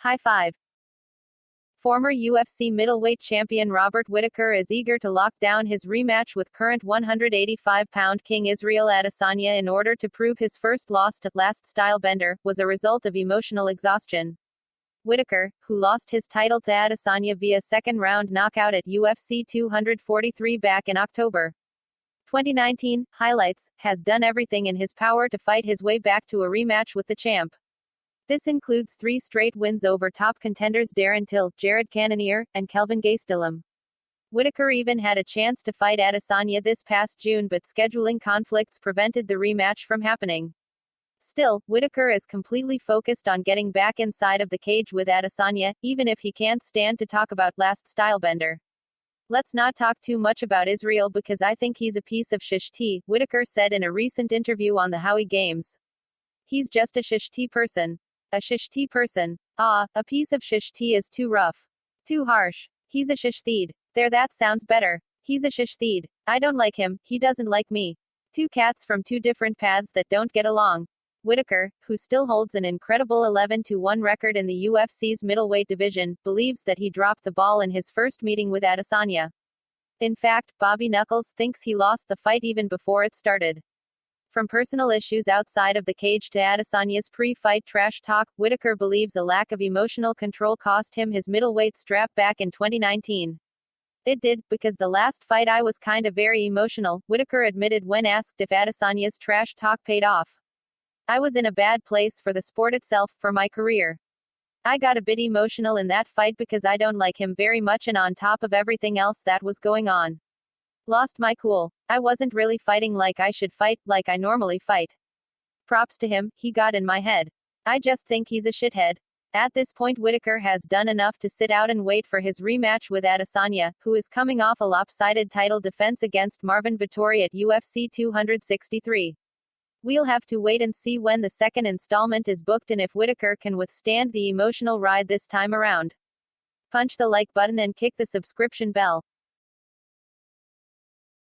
High five. Former UFC middleweight champion Robert Whittaker is eager to lock down his rematch with current 185-pound king Israel Adesanya in order to prove his first loss to last stylebender was a result of emotional exhaustion. Whittaker, who lost his title to Adesanya via second-round knockout at UFC 243 back in October 2019, highlights, has done everything in his power to fight his way back to a rematch with the champ. This includes 3 straight wins over top contenders Darren Till, Jared Cannonier, and Kelvin Gastelum. Whittaker even had a chance to fight Adesanya this past June, but scheduling conflicts prevented the rematch from happening. Still, Whittaker is completely focused on getting back inside of the cage with Adesanya, even if he can't stand to talk about last stylebender. Let's not talk too much about Israel because I think he's a piece of shish tea, Whittaker said in a recent interview on the Howie Games. He's just a shish tea person. A shish tea person. Ah, a piece of shish tea is too rough. Too harsh. He's a shish theed. There, that sounds better. He's a shish theed. I don't like him, he doesn't like me. 2 cats from 2 different paths that don't get along. Whittaker, who still holds an incredible 11-1 record in the UFC's middleweight division, believes that he dropped the ball in his first meeting with Adesanya. In fact, Bobby Knuckles thinks he lost the fight even before it started. From personal issues outside of the cage to Adesanya's pre-fight trash talk, Whittaker believes a lack of emotional control cost him his middleweight strap back in 2019. It did, because the last fight I was kinda very emotional, Whittaker admitted when asked if Adesanya's trash talk paid off. I was in a bad place for the sport itself, for my career. I got a bit emotional in that fight because I don't like him very much, and on top of everything else that was going on. Lost my cool. I wasn't really fighting like I should fight, like I normally fight. Props to him, he got in my head. I just think he's a shithead. At this point, Whittaker has done enough to sit out and wait for his rematch with Adesanya, who is coming off a lopsided title defense against Marvin Vettori at UFC 263. We'll have to wait and see when the second installment is booked and if Whittaker can withstand the emotional ride this time around. Punch the like button and kick the subscription bell.